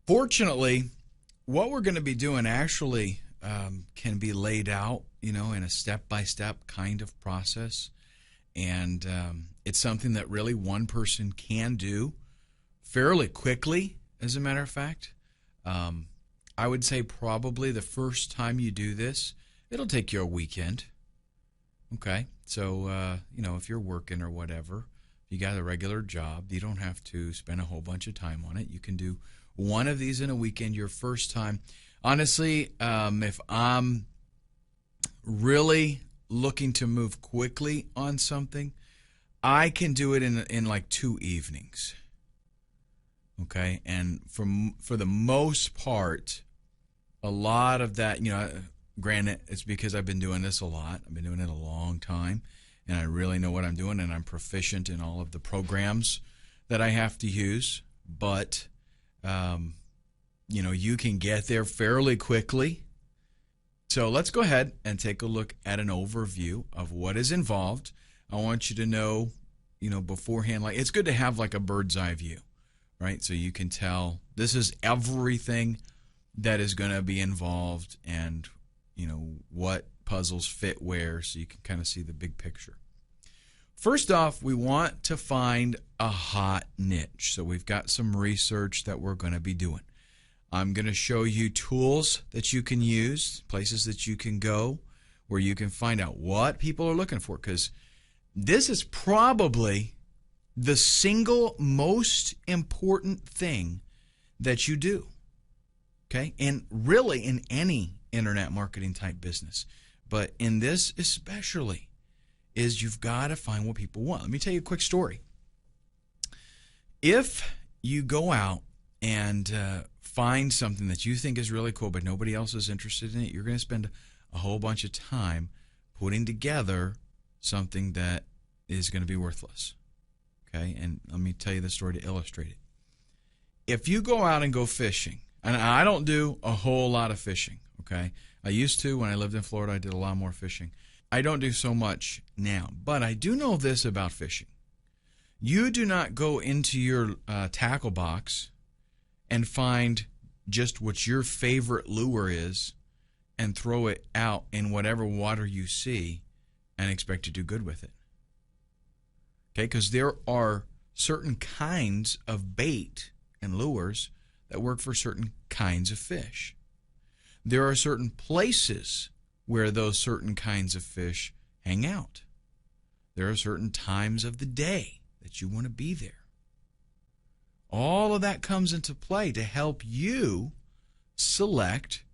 Fortunately, what we're going to be doing actually can be laid out, in a step-by-step kind of process. And it's something that really one person can do fairly quickly, as a matter of fact. I would say probably the first time you do this, it'll take you a weekend. Okay, so, if you're working or whatever, if you got a regular job, you don't have to spend a whole bunch of time on it. You can do one of these in a weekend your first time. Honestly, if I'm really looking to move quickly on something, I can do it in like 2 evenings. Okay, and for the most part, a lot of that, granted, it's because I've been doing this a lot. I've been doing it a long time, and I really know what I'm doing, and I'm proficient in all of the programs that I have to use. But, you can get there fairly quickly. So let's go ahead and take a look at an overview of what is involved. I want you to know, beforehand, like it's good to have like a bird's eye view, right? So you can tell this is everything that is going to be involved and what puzzles fit where, so you can kind of see the big picture. First off, we want to find a hot niche. So we've got some research that we're going to be doing. I'm going to show you tools that you can use, places that you can go where you can find out what people are looking for, because this is probably the single most important thing that you do. Okay? And really in any internet marketing type business, but in this especially, is you've got to find what people want. Let me tell you a quick story. If you go out and find something that you think is really cool, but nobody else is interested in it, you're going to spend a whole bunch of time putting together something that is going to be worthless. Okay? And let me tell you the story to illustrate it. If you go out and go fishing, and I don't do a whole lot of fishing, okay? I used to. When I lived in Florida, I did a lot more fishing. I don't do so much now, but I do know this about fishing. You do not go into your tackle box and find just what your favorite lure is and throw it out in whatever water you see and expect to do good with it. Okay, because there are certain kinds of bait and lures that work for certain kinds of fish. There are certain places where those certain kinds of fish hang out. There are certain times of the day that you want to be there. All of that comes into play to help you select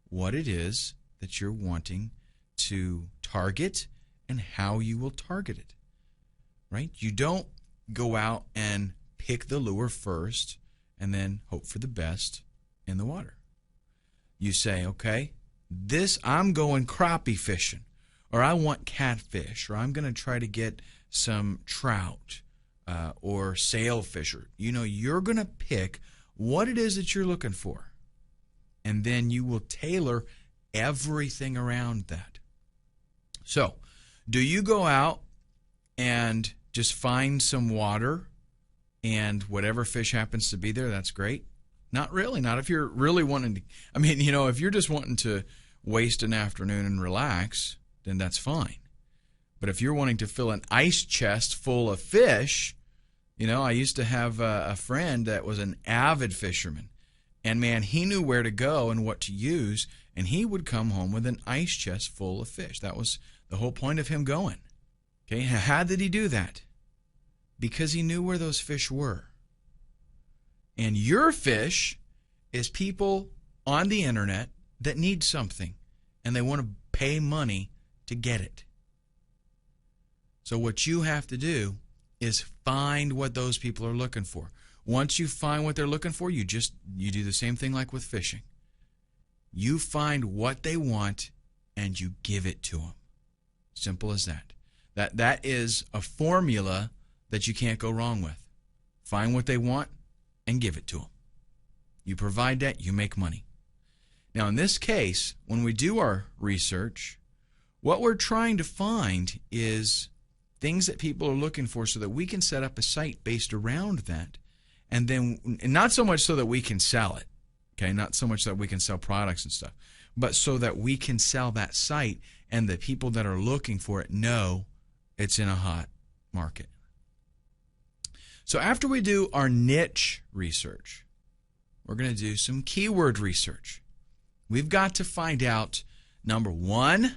what it is that you're wanting to target and how you will target it. Right? You don't go out and pick the lure first and then hope for the best in the water. You say, okay, I'm going crappie fishing, or I want catfish, or I'm going to try to get some trout or sailfish. You're going to pick what it is that you're looking for, and then you will tailor everything around that. So, do you go out and just find some water and whatever fish happens to be there, that's great? Not really. Not if you're really wanting to. If you're just wanting to waste an afternoon and relax, then that's fine. But if you're wanting to fill an ice chest full of fish, I used to have a friend that was an avid fisherman. And man, he knew where to go and what to use, and he would come home with an ice chest full of fish. That was the whole point of him going. Okay, how did he do that? Because he knew where those fish were. And your fish is people on the internet that need something, and they want to pay money to get it. So what you have to do is find what those people are looking for. Once you find what they're looking for, you do the same thing like with fishing. You find what they want and you give it to them. Simple as that. That is a formula that you can't go wrong with. Find what they want and give it to them. You provide that, you make money. Now, in this case, when we do our research, what we're trying to find is things that people are looking for so that we can set up a site based around that, and not so much so that we can sell it. Okay, not so much that we can sell products and stuff, but so that we can sell that site and the people that are looking for it know it's in a hot market. So after we do our niche research, we're going to do some keyword research. We've got to find out, number one,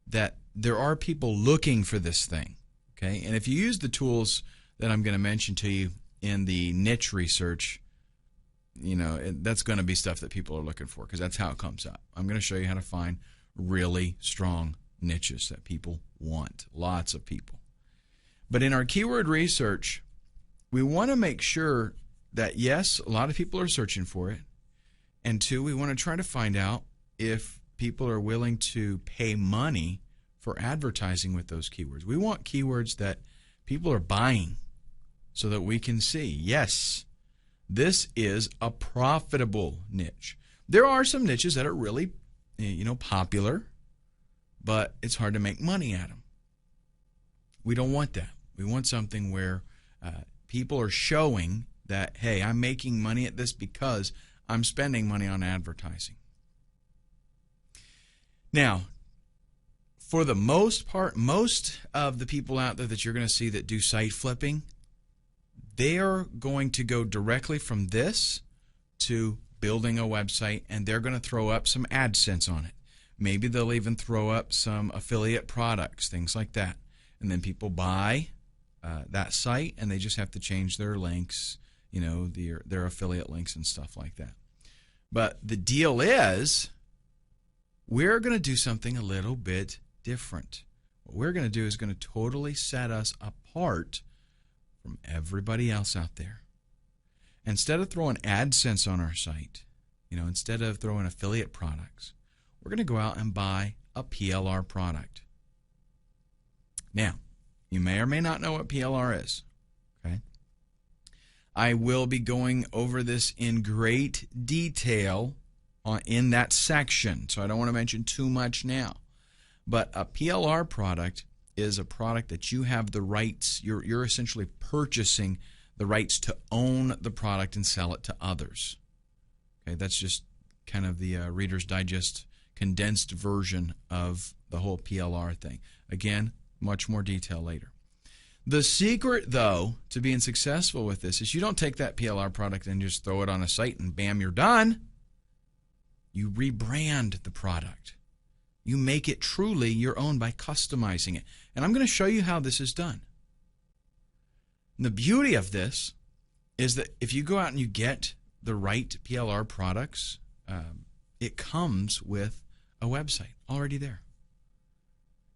that there are people looking for this thing. Okay, and if you use the tools that I'm going to mention to you in the niche research, that's going to be stuff that people are looking for, because that's how it comes up. I'm going to show you how to find really strong niches that people want, lots of people. But in our keyword research, we want to make sure that, yes, a lot of people are searching for it, and two, we want to try to find out if people are willing to pay money for advertising with those keywords. We want keywords that people are buying so that we can see, yes, this is a profitable niche. There are some niches that are really, popular, but it's hard to make money at them. We don't want that. We want something where people are showing that, hey, I'm making money at this because I'm spending money on advertising. Now, for the most part, most of the people out there that you're going to see that do site flipping, they're going to go directly from this to building a website, and they're going to throw up some AdSense on it. Maybe they'll even throw up some affiliate products, things like that. And then people buy that site, and they just have to change their links, their affiliate links and stuff like that. But the deal is, we're going to do something a little bit different. What we're going to do is going to totally set us apart from everybody else out there. Instead of throwing AdSense on our site, instead of throwing affiliate products, we're going to go out and buy a PLR product. Now, you may or may not know what PLR is. Okay? I will be going over this in great detail in that section, so I don't want to mention too much now. But a PLR product is a product that you have the rights, you're essentially purchasing the rights to own the product and sell it to others. Okay, that's just kind of the Reader's Digest condensed version of the whole PLR thing. Again, much more detail later. The secret, though, to being successful with this is you don't take that PLR product and just throw it on a site and bam, you're done. You rebrand the product. You make it truly your own by customizing it. And I'm going to show you how this is done. And the beauty of this is that if you go out and you get the right PLR products, it comes with a website already there.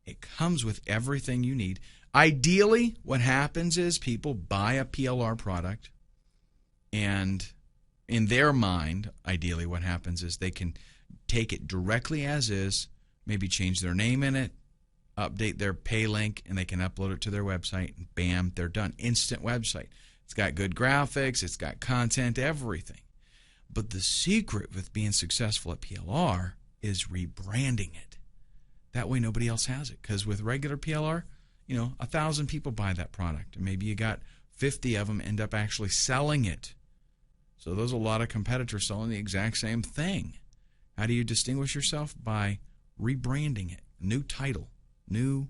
It comes with everything you need. Ideally, what happens is people buy a PLR product, and in their mind, ideally what happens is they can take it directly as is, maybe change their name in it, update their pay link, and they can upload it to their website, and bam, they're done. Instant website. It's got good graphics, it's got content, everything. But the secret with being successful at PLR is rebranding it. That way nobody else has it. Because with regular PLR, 1,000 people buy that product, and maybe you got 50 of them end up actually selling it. So there's a lot of competitors selling the exact same thing. How do you distinguish yourself? By rebranding it. New title, new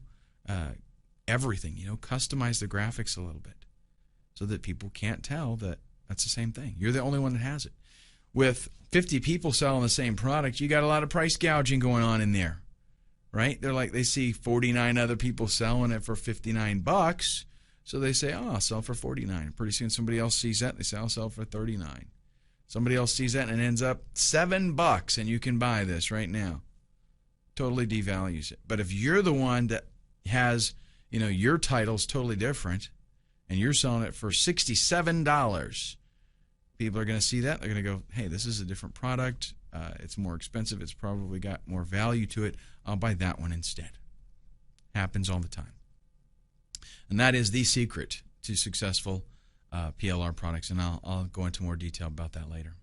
everything. Customize the graphics a little bit so that people can't tell that that's the same thing. You're the only one that has it. With 50 people selling the same product, you got a lot of price gouging going on in there, right? They see 49 other people selling it for $59, so they say, oh, I'll sell for 49. Pretty soon somebody else sees that, and they say, I'll sell for 39. Somebody else sees that, and it ends up $7, and you can buy this right now. Totally devalues it. But if you're the one that has, your title's totally different, and you're selling it for $67, people are going to see that. They're going to go, hey, this is a different product. It's more expensive. It's probably got more value to it. I'll buy that one instead. Happens all the time. And that is the secret to successful PLR products, and I'll go into more detail about that later.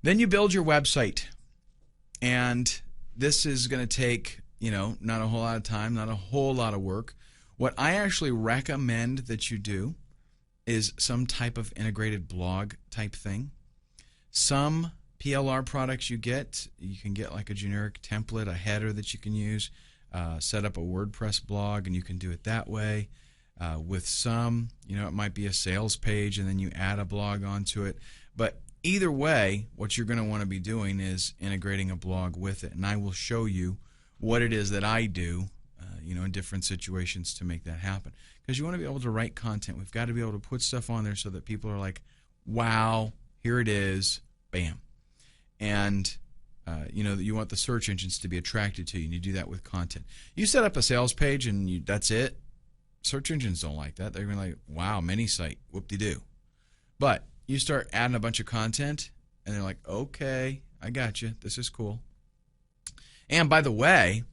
Then you build your website, and this is going to take, not a whole lot of time, not a whole lot of work. What I actually recommend that you do is some type of integrated blog type thing. Some PLR products you can get like a generic template, a header that you can use, set up a WordPress blog, and you can do it that way. With some, it might be a sales page and then you add a blog onto it. But either way, what you're going to want to be doing is integrating a blog with it. And I will show you what it is that I do, in different situations to make that happen. Because you want to be able to write content. We've got to be able to put stuff on there so that people are like, wow, here it is, bam. And you want the search engines to be attracted to you, and you do that with content. You set up a sales page and that's it. Search engines don't like that. They're going to be like, wow, mini site, whoop-de-doo. But you start adding a bunch of content, and they're like, okay, I got you. This is cool. And by the way,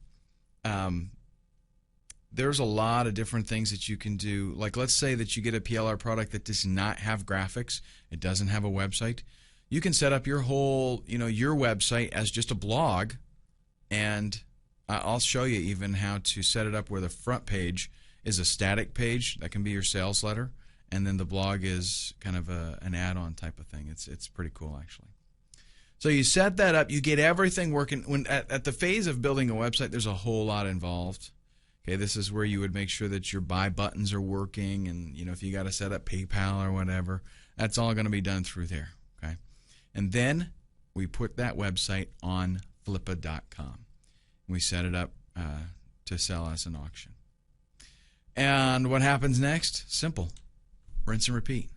there's a lot of different things that you can do. Like, let's say that you get a PLR product that does not have graphics. It doesn't have a website. You can set up your whole, your website as just a blog, and I'll show you even how to set it up where the front page is a static page. That can be your sales letter, and then the blog is kind of an add-on type of thing. It's pretty cool, actually. So you set that up. You get everything working. When at the phase of building a website, there's a whole lot involved. Okay, this is where you would make sure that your buy buttons are working, and if you got to set up PayPal or whatever, that's all going to be done through there. Okay, and then we put that website on Flippa.com. We set it up to sell as an auction. And what happens next? Simple. Rinse and repeat.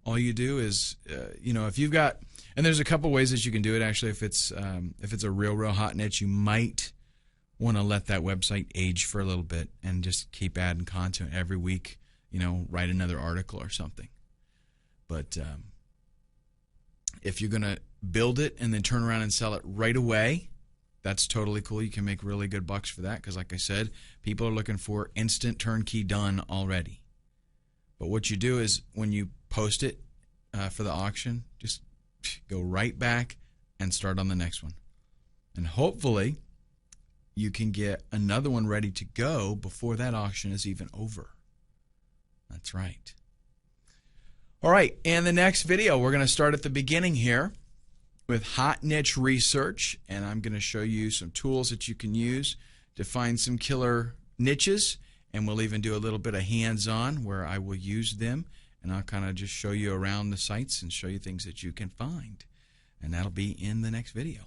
All you do is, if you've got, and there's a couple ways that you can do it. Actually, if it's a real hot niche, you might want to let that website age for a little bit and just keep adding content every week. Write another article or something. But if you're going to build it and then turn around and sell it right away, that's totally cool. You can make really good bucks for that because, like I said, people are looking for instant turnkey done already. But what you do is when you post it for the auction, just go right back and start on the next one. And hopefully you can get another one ready to go before that auction is even over. That's right. All right, in the next video, we're going to start at the beginning here with hot niche research, and I'm going to show you some tools that you can use to find some killer niches, and we'll even do a little bit of hands-on where I will use them, and I'll kind of just show you around the sites and show you things that you can find, and that'll be in the next video.